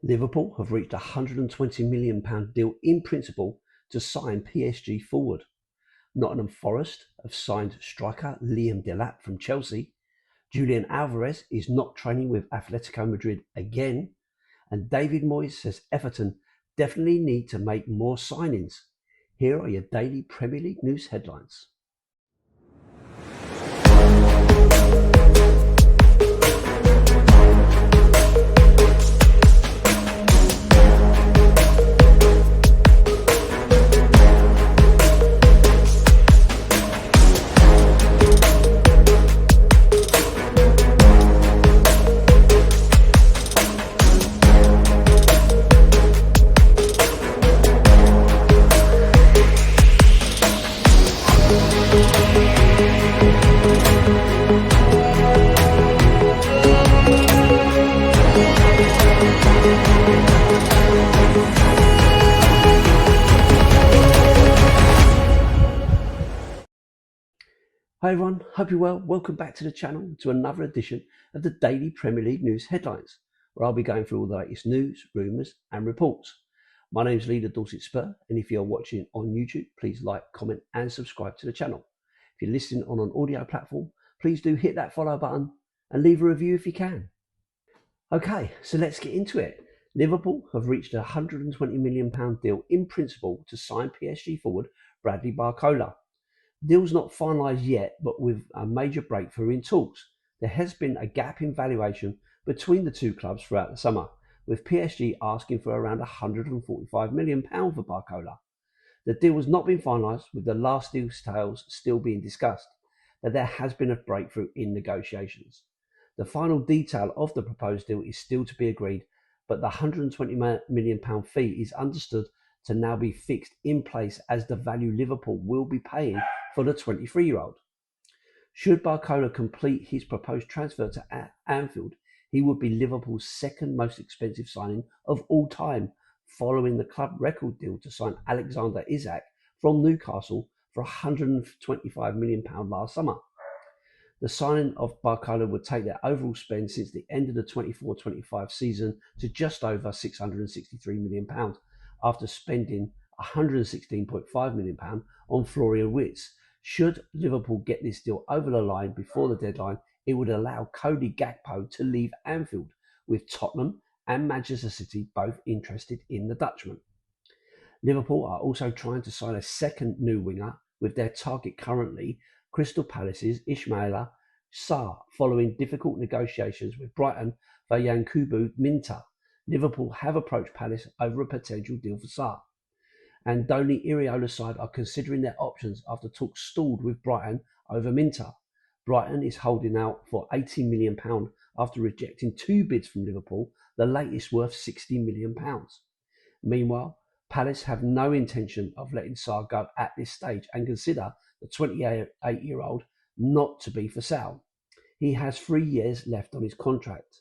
Liverpool have reached a £120 million deal in principle to sign PSG forward. Nottingham Forest have signed striker Liam Delap from Chelsea. Julian Alvarez is not training with Atletico Madrid again. And David Moyes says Everton definitely need to make more signings. Here are your daily Premier League news headlines. Hi everyone, hope you're well. Welcome back to the channel to another edition of the Daily Premier League News Headlines, where I'll be going through all the latest news, rumours and reports. My name's Lee The Dorset Spur, and if you're watching on YouTube, please like, comment and subscribe to the channel. If you're listening on an audio platform, please do hit that follow button and leave a review if you can. Okay, so let's get into it. Liverpool have reached a £120 million deal in principle to sign PSG forward Bradley Barcola. Deal's not finalised yet, but with a major breakthrough in talks. There has been a gap in valuation between the two clubs throughout the summer, with PSG asking for around £145 million for Barcola. The deal has not been finalised, with the last details still being discussed, but there has been a breakthrough in negotiations. The final detail of the proposed deal is still to be agreed, but the £120 million fee is understood to now be fixed in place as the value Liverpool will be paying for the 23-year-old. Should Barcola complete his proposed transfer to Anfield, he would be Liverpool's second most expensive signing of all time, following the club record deal to sign Alexander Isak from Newcastle for £125 million last summer. The signing of Barcola would take their overall spend since the end of the 24-25 season to just over £663 million, after spending £116.5 million on Florian Wirtz. Should Liverpool get this deal over the line before the deadline, it would allow Cody Gakpo to leave Anfield, with Tottenham and Manchester City both interested in the Dutchman. Liverpool are also trying to sign a second new winger, with their target currently Crystal Palace's Ismaila Sarr, following difficult negotiations with Brighton for Yankubu Minta. Liverpool have approached Palace over a potential deal for Sarr, and Donny Iriola's side are considering their options after talks stalled with Brighton over Minta. Brighton is holding out for £80 million after rejecting two bids from Liverpool, the latest worth £60 million. Meanwhile, Palace have no intention of letting Sarr go at this stage and consider the 28-year-old not to be for sale. He has 3 years left on his contract.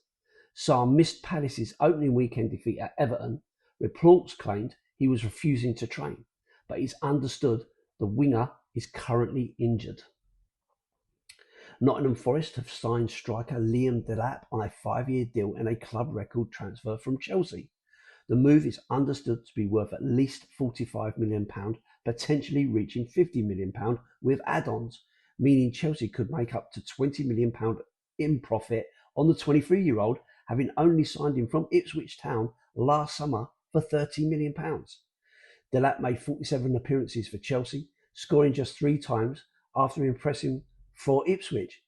Sarr missed Palace's opening weekend defeat at Everton. Reports claimed he was refusing to train, but it's understood the winger is currently injured. Nottingham Forest have signed striker Liam Delap on a 5-year deal and a club record transfer from Chelsea. The move is understood to be worth at least £45 million, potentially reaching £50 million with add-ons, meaning Chelsea could make up to £20 million in profit on the 23-year-old, having only signed him from Ipswich Town last summer for £30 million. Delap made 47 appearances for Chelsea, scoring just 3 times after impressing for Ipswich,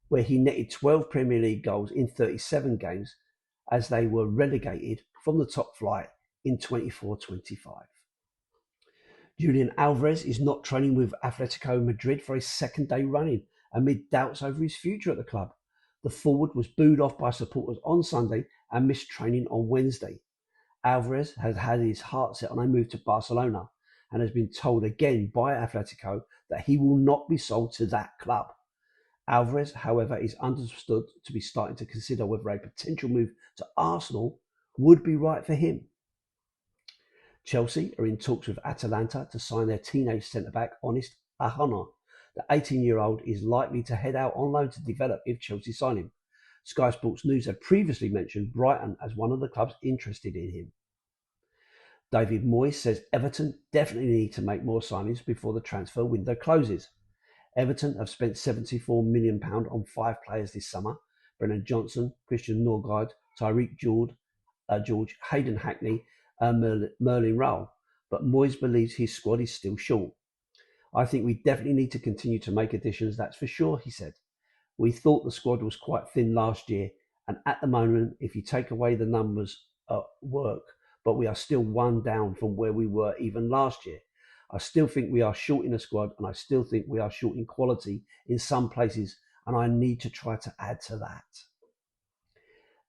where he netted 12 Premier League goals in 37 games as they were relegated from the top flight in 24-25. Julian Alvarez is not training with Atletico Madrid for a second day running amid doubts over his future at the club. The forward was booed off by supporters on Sunday and missed training on Wednesday. Alvarez has had his heart set on a move to Barcelona and has been told again by Atletico that he will not be sold to that club. Alvarez, however, is understood to be starting to consider whether a potential move to Arsenal would be right for him. Chelsea are in talks with Atalanta to sign their teenage centre-back Honest Ahana. The 18-year-old is likely to head out on loan to develop if Chelsea sign him. Sky Sports News had previously mentioned Brighton as one of the clubs interested in him. David Moyes says Everton definitely need to make more signings before the transfer window closes. Everton have spent £74 million on 5 players this summer: Brennan Johnson, Christian Norgard, Tyreek George, Hayden Hackney and Merlin Rowell, but Moyes believes his squad is still short. I think we definitely need to continue to make additions, that's for sure, he said. We thought the squad was quite thin last year, and at the moment, if you take away the numbers work, but we are still one down from where we were even last year. I still think we are short in the squad, and I still think we are short in quality in some places, and I need to try to add to that.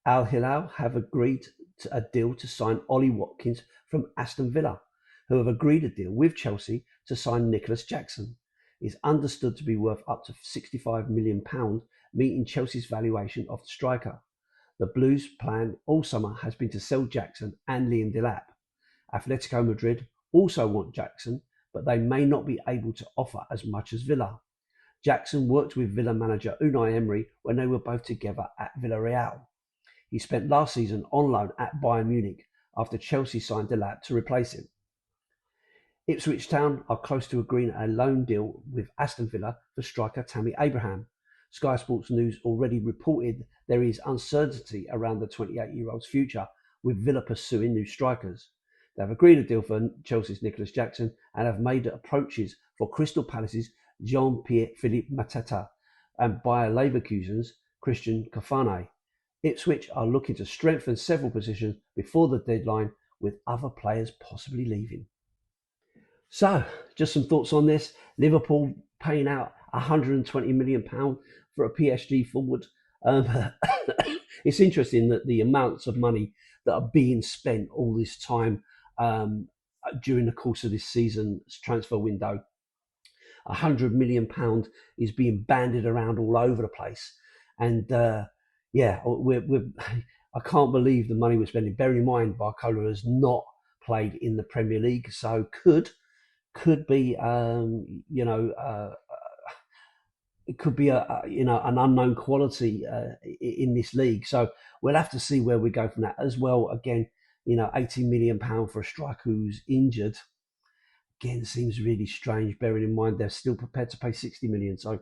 Al Hilal have agreed to a deal to sign Ollie Watkins from Aston Villa, who have agreed a deal with Chelsea to sign Nicholas Jackson. He is understood to be worth up to £65 million, meeting Chelsea's valuation of the striker. The Blues' plan all summer has been to sell Jackson and Liam Delap. Atletico Madrid also want Jackson, but they may not be able to offer as much as Villa. Jackson worked with Villa manager Unai Emery when they were both together at Villarreal. He spent last season on loan at Bayern Munich after Chelsea signed Delap to replace him. Ipswich Town are close to agreeing a loan deal with Aston Villa for striker Tammy Abraham. Sky Sports News already reported there is uncertainty around the 28-year-old's future, with Villa pursuing new strikers. They have agreed a deal for Chelsea's Nicholas Jackson and have made approaches for Crystal Palace's Jean-Pierre-Philippe Mateta and Bayer Leverkusen's Christian Kafane. Ipswich are looking to strengthen several positions before the deadline, with other players possibly leaving. So, just some thoughts on this. Liverpool paying out £120 million for a PSG forward. It's interesting that the amounts of money that are being spent all this time during the course of this season's transfer window. £100 million is being bandied around all over the place. And I can't believe the money we're spending. Bearing in mind, Barcola has not played in the Premier League, so could be it could be an unknown quality in this league. So we'll have to see where we go from that as well. Again, £80 million for a striker who's injured, again, seems really strange, bearing in mind they're still prepared to pay 60 million. So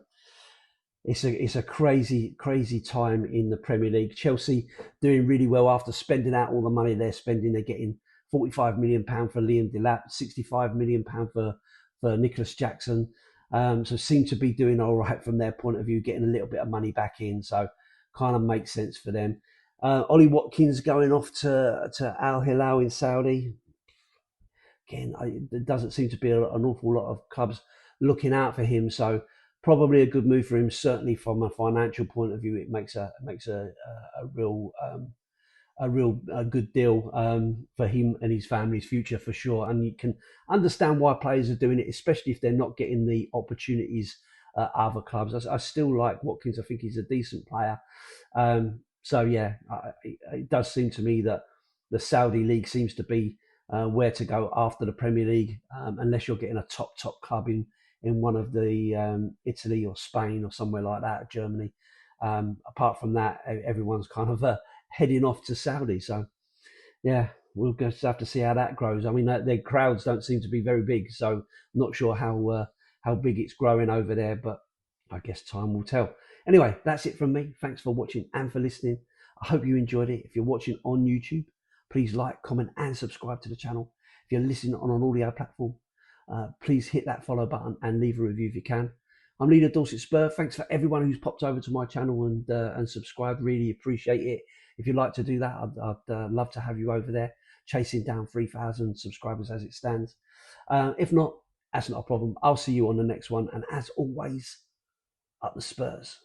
it's a crazy time in the Premier League. Chelsea doing really well after spending out all the money they're spending. They're getting £45 million for Liam Delap, £65 million for Nicholas Jackson. So seem to be doing all right from their point of view, getting a little bit of money back in. So kind of makes sense for them. Ollie Watkins going off to Al Hilal in Saudi. Again, there doesn't seem to be an awful lot of clubs looking out for him. So probably a good move for him. Certainly from a financial point of view, it makes a real good deal for him and his family's future for sure. And you can understand why players are doing it, especially if they're not getting the opportunities at other clubs. I still like Watkins. I think he's a decent player. It does seem to me that the Saudi League seems to be where to go after the Premier League, unless you're getting a top club in one of the Italy or Spain or somewhere like that, Germany. Apart from that, everyone's kind of heading off to Saudi. So, yeah, we'll just have to see how that grows. I mean, their crowds don't seem to be very big, so not sure how big it's growing over there, but I guess time will tell. Anyway, that's it from me. Thanks for watching and for listening. I hope you enjoyed it. If you're watching on YouTube, please like, comment, and subscribe to the channel. If you're listening on an audio platform, please hit that follow button and leave a review if you can. I'm Lee The Dorset Spur. Thanks for everyone who's popped over to my channel and subscribed. Really appreciate it. If you'd like to do that, I'd love to have you over there, chasing down 3,000 subscribers as it stands. If not, that's not a problem. I'll see you on the next one. And as always, up the Spurs.